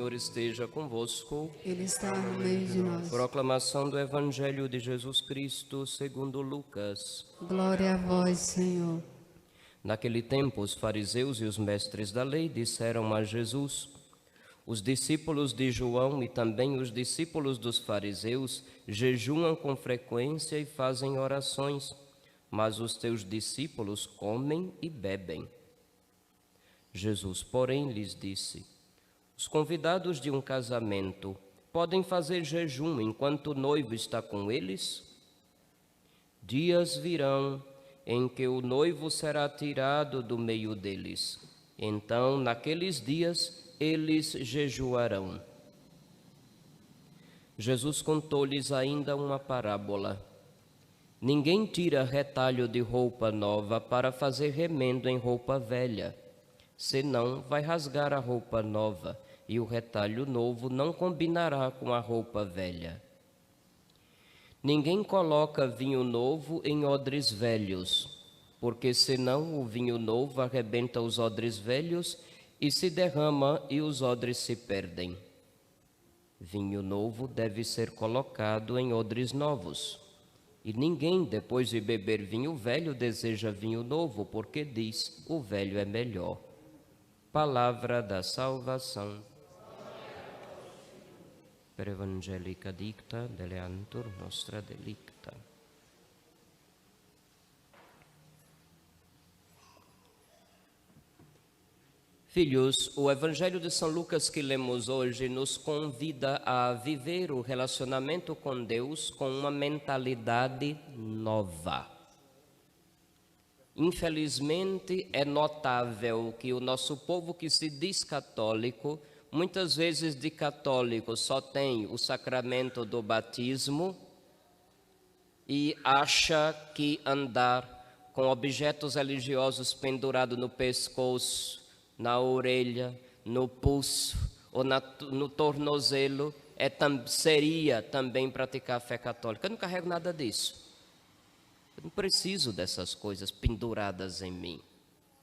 Senhor esteja convosco. Ele está no meio de nós. Proclamação do Evangelho de Jesus Cristo segundo Lucas. Glória a vós, Senhor. Naquele tempo, os fariseus e os mestres da lei disseram a Jesus: os discípulos de João e também os discípulos dos fariseus jejuam com frequência e fazem orações, mas os teus discípulos comem e bebem. Jesus, porém, lhes disse: os convidados de um casamento podem fazer jejum enquanto o noivo está com eles? Dias virão em que o noivo será tirado do meio deles. Então, naqueles dias, eles jejuarão. Jesus contou-lhes ainda uma parábola. Ninguém tira retalho de roupa nova para fazer remendo em roupa velha, senão vai rasgar a roupa nova, e o retalho novo não combinará com a roupa velha. Ninguém coloca vinho novo em odres velhos, porque senão o vinho novo arrebenta os odres velhos e se derrama e os odres se perdem. Vinho novo deve ser colocado em odres novos. E ninguém, depois de beber vinho velho, deseja vinho novo, porque diz: o velho é melhor. Palavra da salvação. Per evangelica dicta deleantur nostra delicta. Filhos, o Evangelho de São Lucas que lemos hoje nos convida a viver o relacionamento com Deus com uma mentalidade nova. Infelizmente, é notável que o nosso povo que se diz católico, muitas vezes de católico só tem o sacramento do batismo e acha que andar com objetos religiosos pendurados no pescoço, na orelha, no pulso ou no tornozelo seria também praticar a fé católica. Eu não carrego nada disso. Eu não preciso dessas coisas penduradas em mim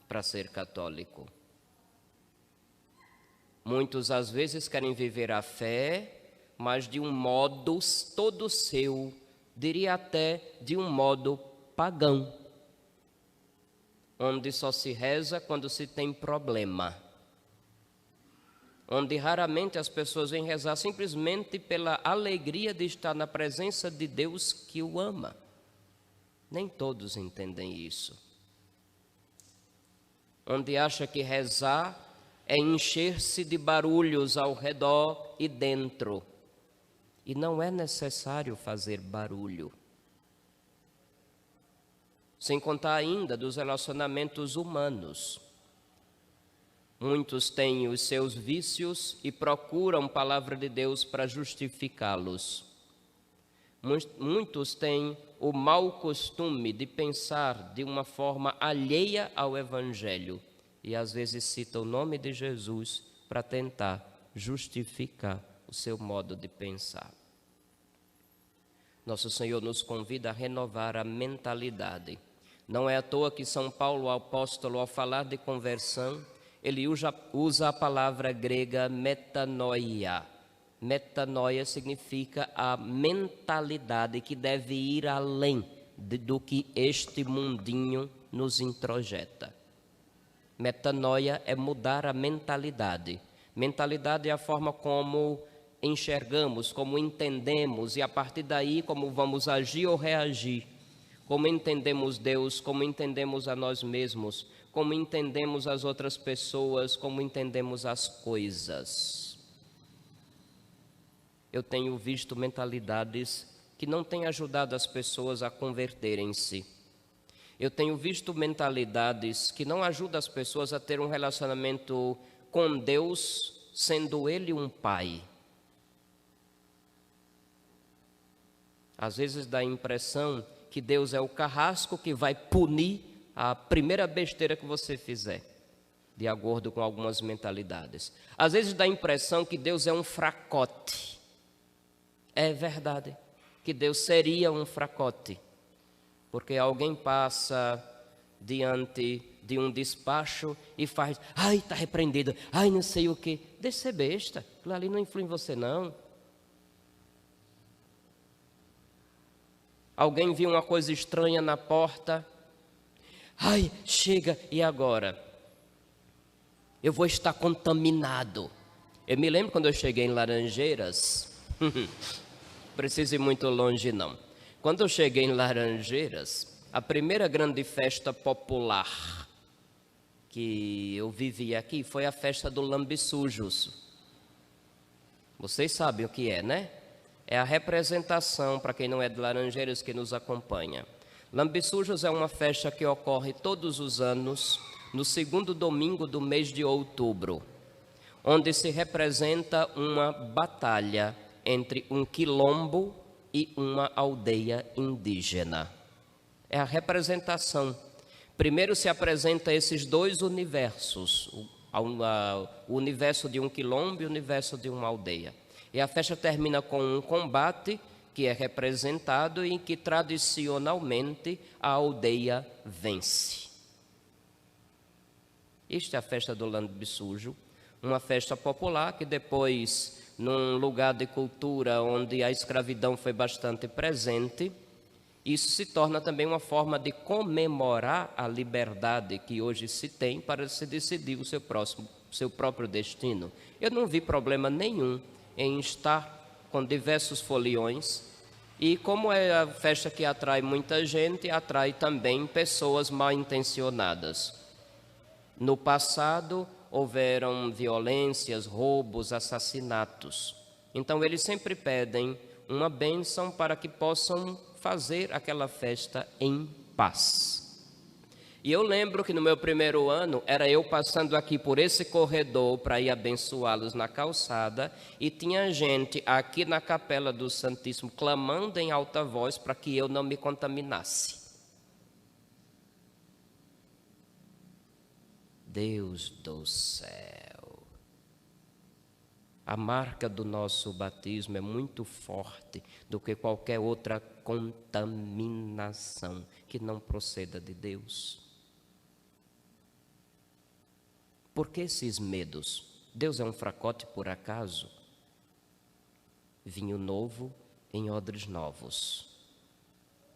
para ser católico. Muitos às vezes querem viver a fé, mas de um modo todo seu, diria até de um modo pagão, onde só se reza quando se tem problema, onde raramente as pessoas vêm rezar simplesmente pela alegria de estar na presença de Deus que o ama. Nem todos entendem isso. Onde acha que rezar é encher-se de barulhos ao redor e dentro. E não é necessário fazer barulho. Sem contar ainda dos relacionamentos humanos. Muitos têm os seus vícios e procuram a palavra de Deus para justificá-los. Muitos têm o mau costume de pensar de uma forma alheia ao Evangelho e às vezes citam o nome de Jesus para tentar justificar o seu modo de pensar. Nosso Senhor nos convida a renovar a mentalidade. Não é à toa que São Paulo, o apóstolo, ao falar de conversão, ele usa a palavra grega metanoia. Metanoia significa a mentalidade que deve ir além do que este mundinho nos introjeta. Metanoia é mudar a mentalidade. Mentalidade é a forma como enxergamos, como entendemos e a partir daí como vamos agir ou reagir. Como entendemos Deus, como entendemos a nós mesmos, como entendemos as outras pessoas, como entendemos as coisas. Eu tenho visto mentalidades que não têm ajudado as pessoas a converterem-se. Eu tenho visto mentalidades que não ajudam as pessoas a ter um relacionamento com Deus, sendo Ele um pai. Às vezes dá a impressão que Deus é o carrasco que vai punir a primeira besteira que você fizer, de acordo com algumas mentalidades. Às vezes dá a impressão que Deus é um fracote. É verdade que Deus seria um fracote, porque alguém passa diante de um despacho e faz, ai, está repreendido, ai, não sei o quê. Deixa ser besta, Aquilo ali não influi em você, não. Alguém viu uma coisa estranha na porta. Ai, chega, e agora? Eu vou estar contaminado. Eu me lembro quando eu cheguei em Laranjeiras. Preciso ir muito longe, não. Quando eu cheguei em Laranjeiras, a primeira grande festa popular que eu vivi aqui foi a festa do Lambissujos. Vocês sabem o que é, né? É a representação, para quem não é de Laranjeiras, que nos acompanha. Lambissujos é uma festa que ocorre todos os anos, no segundo domingo do mês de outubro, onde se representa uma batalha entre um quilombo e uma aldeia indígena. É a representação. Primeiro se apresenta esses dois universos, o universo de um quilombo e o universo de uma aldeia. E a festa termina com um combate que é representado e em que tradicionalmente a aldeia vence. Esta é a festa do Lambissujo, uma festa popular que depois, num lugar de cultura onde a escravidão foi bastante presente, isso se torna também uma forma de comemorar a liberdade que hoje se tem para se decidir o seu próprio destino. Eu não vi problema nenhum em estar com diversos foliões, e como é a festa que atrai muita gente, atrai também pessoas mal intencionadas. No passado, houveram violências, roubos, assassinatos. Então, eles sempre pedem uma bênção para que possam fazer aquela festa em paz. E eu lembro que no meu primeiro ano, era eu passando aqui por esse corredor para ir abençoá-los na calçada, e tinha gente aqui na capela do Santíssimo clamando em alta voz para que eu não me contaminasse. Deus do céu! A marca do nosso batismo é muito forte do que qualquer outra contaminação que não proceda de Deus. Por que esses medos? Deus é um fracote por acaso? Vinho novo em odres novos.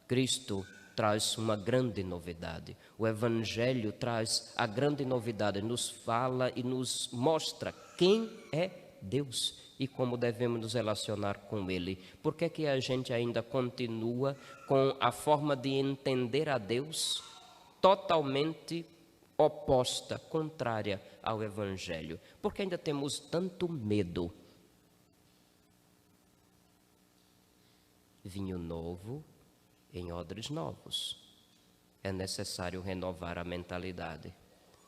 Cristo traz uma grande novidade. O Evangelho traz a grande novidade, nos fala e nos mostra quem é Deus e como devemos nos relacionar com Ele. Por que que a gente ainda continua com a forma de entender a Deus totalmente oposta, contrária ao Evangelho? Porque ainda temos tanto medo. Vinho novo em odres novos. É necessário renovar a mentalidade.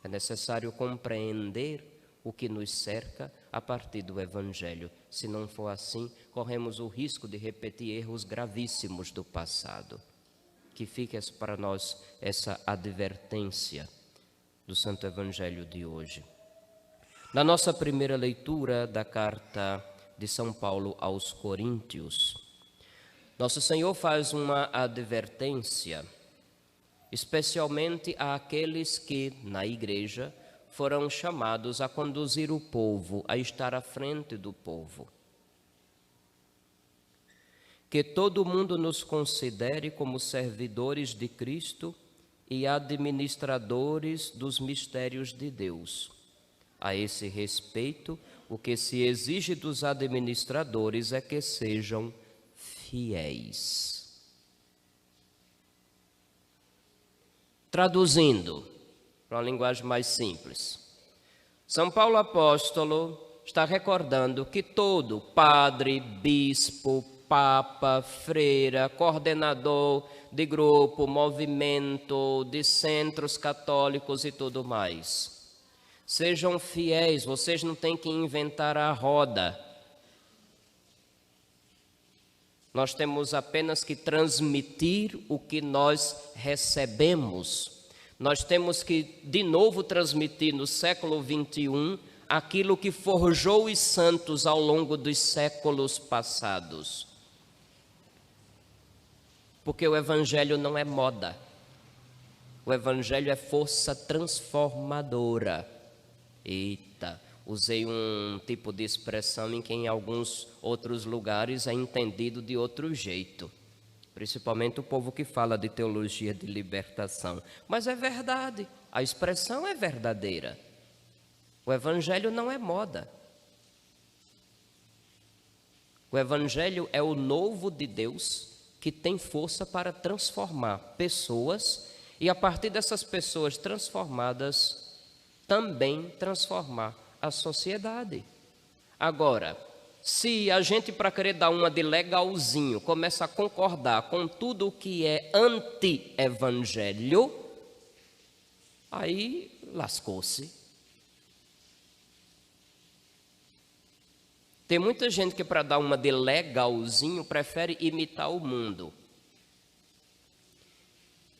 É necessário compreender o que nos cerca a partir do Evangelho. Se não for assim, corremos o risco de repetir erros gravíssimos do passado. Que fique para nós essa advertência do Santo Evangelho de hoje. Na nossa primeira leitura da carta de São Paulo aos Coríntios, Nosso Senhor faz uma advertência, especialmente àqueles que, na igreja, foram chamados a conduzir o povo, a estar à frente do povo. Que todo mundo nos considere como servidores de Cristo e administradores dos mistérios de Deus. A esse respeito, o que se exige dos administradores é que sejam fiéis. Traduzindo para uma linguagem mais simples, São Paulo apóstolo está recordando que todo padre, bispo, papa, freira, coordenador de grupo, movimento, de centros católicos e tudo mais, sejam fiéis, vocês não têm que inventar a roda. Nós temos apenas que transmitir o que nós recebemos. Nós temos que, de novo, transmitir no século XXI aquilo que forjou os santos ao longo dos séculos passados. Porque o Evangelho não é moda. O Evangelho é força transformadora. Eita, Usei um tipo de expressão em que em alguns outros lugares é entendido de outro jeito. Principalmente o povo que fala de teologia de libertação. Mas é verdade, a expressão é verdadeira. O Evangelho não é moda. O Evangelho é o novo de Deus que tem força para transformar pessoas e, a partir dessas pessoas transformadas, também transformar a sociedade. Agora, se a gente, para querer dar uma de legalzinho, começa a concordar com tudo o que é anti-evangelho, aí lascou-se. Tem muita gente que, para dar uma de legalzinho, prefere imitar o mundo.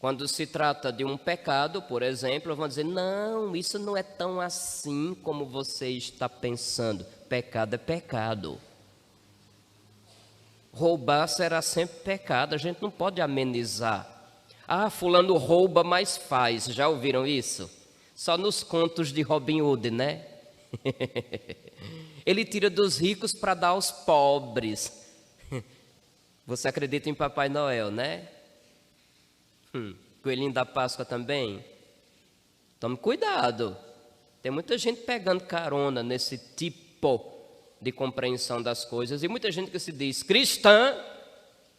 Quando se trata de um pecado, por exemplo, vão dizer, não, isso não é tão assim como você está pensando. Pecado é pecado. Roubar será sempre pecado, a gente não pode amenizar. Ah, fulano rouba, mas faz. Já ouviram isso? Só nos contos de Robin Hood, né? Ele tira dos ricos para dar aos pobres. Você acredita em Papai Noel, né? Coelhinho da Páscoa também? Tome cuidado. Tem muita gente pegando carona nesse tipo de compreensão das coisas. E muita gente que se diz cristã,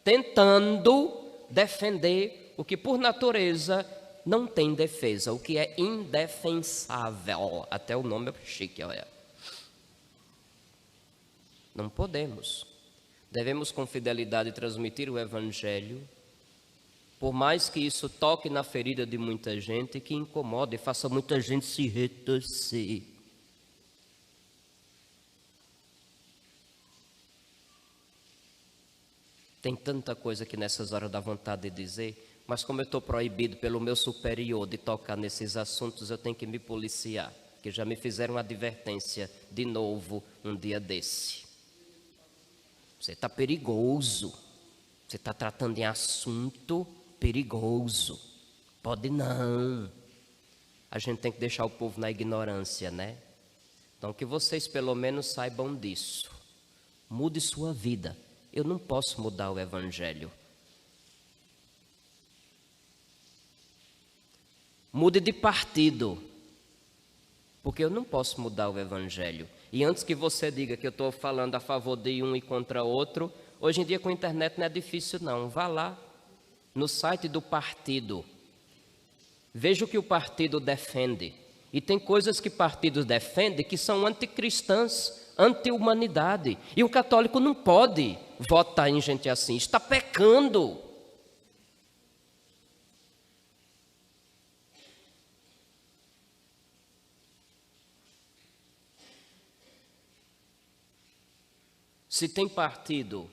tentando defender o que por natureza não tem defesa, o que é indefensável. Até o nome é chique, olha. Não podemos. Devemos com fidelidade transmitir o Evangelho, por mais que isso toque na ferida de muita gente, que incomode e faça muita gente se retorcer. Tem tanta coisa que nessas horas dá vontade de dizer, mas como eu estou proibido pelo meu superior de tocar nesses assuntos, eu tenho que me policiar, que já me fizeram advertência de novo um dia desse. Você está perigoso, você está tratando de assunto perigoso, pode não. A gente tem que deixar o povo na ignorância, né? Então que vocês pelo menos saibam disso. Mude sua vida. Eu não posso mudar o Evangelho. Mude de partido, porque eu não posso mudar o Evangelho. E antes que você diga que eu estou falando a favor de um e contra outro, hoje em dia com a internet não é difícil não. Vá lá no site do partido, veja o que o partido defende. E tem coisas que partidos defendem que são anticristãs, anti-humanidade. E o católico não pode votar em gente assim, está pecando. Se tem partido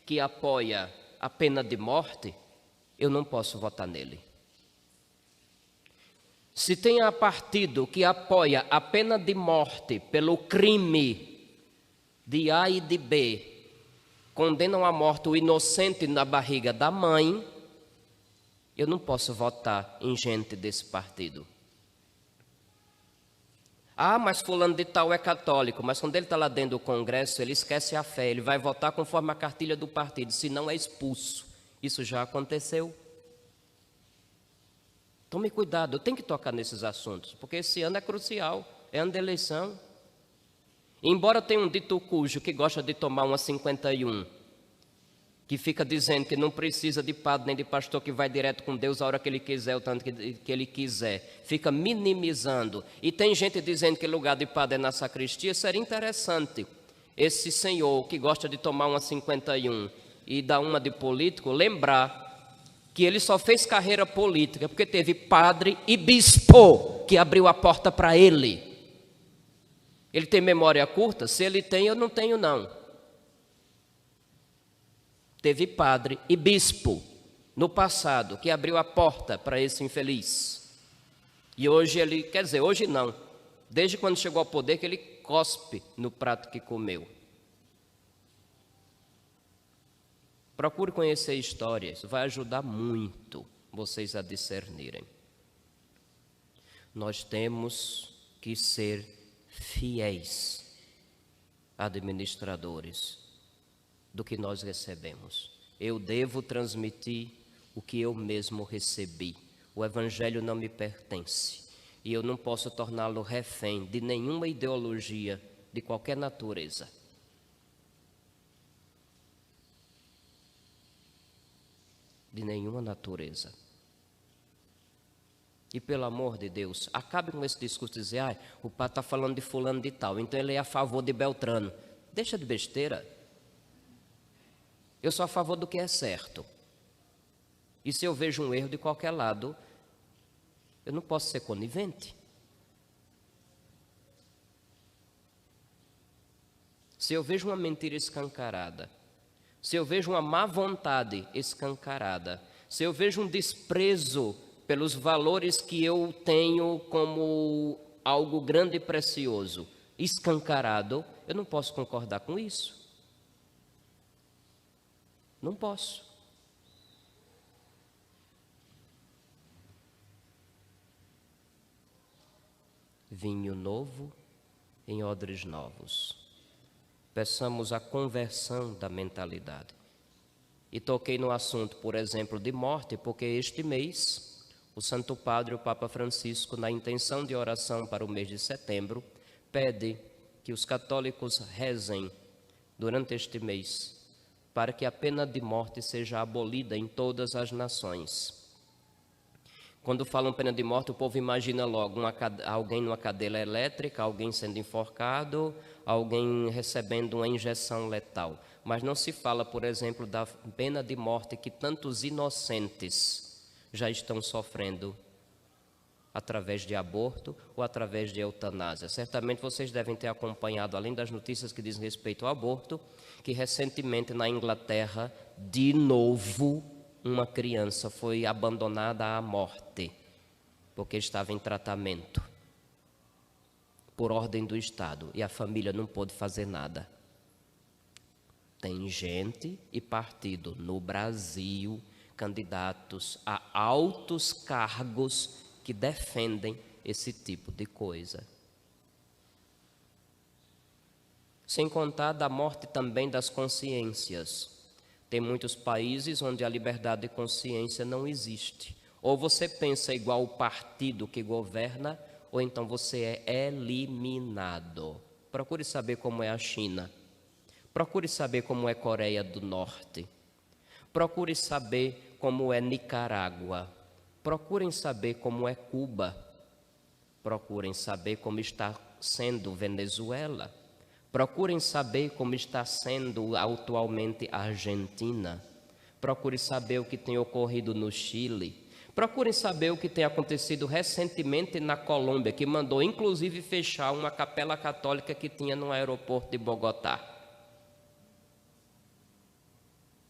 que apoia a pena de morte, eu não posso votar nele. Se tem partido que apoia a pena de morte pelo crime de A e de B, condenam à morte o inocente na barriga da mãe, eu não posso votar em gente desse partido. Ah, mas fulano de tal é católico, mas quando ele está lá dentro do Congresso, ele esquece a fé, ele vai votar conforme a cartilha do partido, senão é expulso. Isso já aconteceu. Tome cuidado, eu tenho que tocar nesses assuntos, porque esse ano é crucial, é ano de eleição. Embora tenha um dito cujo que gosta de tomar uma 51, que fica dizendo que não precisa de padre nem de pastor, que vai direto com Deus a hora que ele quiser, o tanto que ele quiser, fica minimizando. E tem gente dizendo que lugar de padre é na sacristia. Seria interessante esse senhor que gosta de tomar uma 51 e dar uma de político, lembrar que ele só fez carreira política porque teve padre e bispo que abriu a porta para ele. Ele tem memória curta? Se ele tem, eu não tenho não. Teve padre e bispo no passado que abriu a porta para esse infeliz. E hoje ele, quer dizer, hoje não, desde quando chegou ao poder que ele cospe no prato que comeu. Procure conhecer a história, isso vai ajudar muito vocês a discernirem. Nós temos que ser fiéis administradores do que nós recebemos. Eu devo transmitir o que eu mesmo recebi. O Evangelho não me pertence e eu não posso torná-lo refém de nenhuma ideologia de qualquer natureza. De nenhuma natureza. E pelo amor de Deus, acabe com esse discurso de dizer, o padre está falando de fulano de tal, então ele é a favor de Beltrano. Deixa de besteira. Eu sou a favor do que é certo. E se eu vejo um erro de qualquer lado, eu não posso ser conivente. Se eu vejo uma mentira escancarada, se eu vejo uma má vontade escancarada, se eu vejo um desprezo pelos valores que eu tenho como algo grande e precioso, escancarado, eu não posso concordar com isso. Não posso. Vinho novo em odres novos. Peçamos a conversão da mentalidade. E toquei no assunto, por exemplo, de morte, porque este mês, o Santo Padre, o Papa Francisco, na intenção de oração para o mês de setembro, pede que os católicos rezem durante este mês, para que a pena de morte seja abolida em todas as nações. Quando falam pena de morte, o povo imagina logo alguém numa cadeira elétrica, alguém sendo enforcado, alguém recebendo uma injeção letal. Mas não se fala, por exemplo, da pena de morte que tantos inocentes já estão sofrendo através de aborto ou através de eutanásia. Certamente vocês devem ter acompanhado, além das notícias que dizem respeito ao aborto, que recentemente na Inglaterra, de novo, uma criança foi abandonada à morte, porque estava em tratamento, por ordem do Estado, e a família não pôde fazer nada. Tem gente e partido no Brasil, candidatos a altos cargos que defendem esse tipo de coisa. Sem contar da morte também das consciências. Tem muitos países onde a liberdade de consciência não existe. Ou você pensa igual o partido que governa, ou então você é eliminado. Procure saber como é a China. Procure saber como é a Coreia do Norte. Procure saber como é Nicarágua. Procurem saber como é Cuba. Procurem saber como está sendo Venezuela. Procurem saber como está sendo atualmente a Argentina. Procurem saber o que tem ocorrido no Chile. Procurem saber o que tem acontecido recentemente na Colômbia, que mandou inclusive fechar uma capela católica que tinha no aeroporto de Bogotá.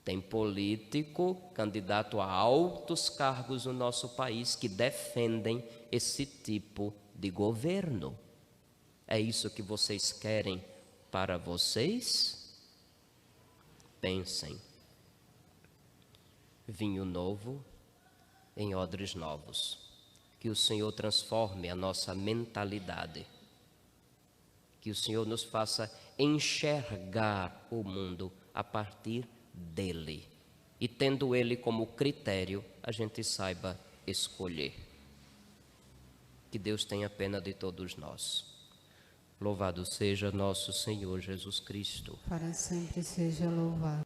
Tem político, candidato a altos cargos no nosso país, que defendem esse tipo de governo. É isso que vocês querem para vocês? Pensem. Vinho novo em odres novos. Que o Senhor transforme a nossa mentalidade. Que o Senhor nos faça enxergar o mundo a partir dele. E tendo ele como critério, a gente saiba escolher. Que Deus tenha pena de todos nós. Louvado seja nosso Senhor Jesus Cristo. Para sempre seja louvado.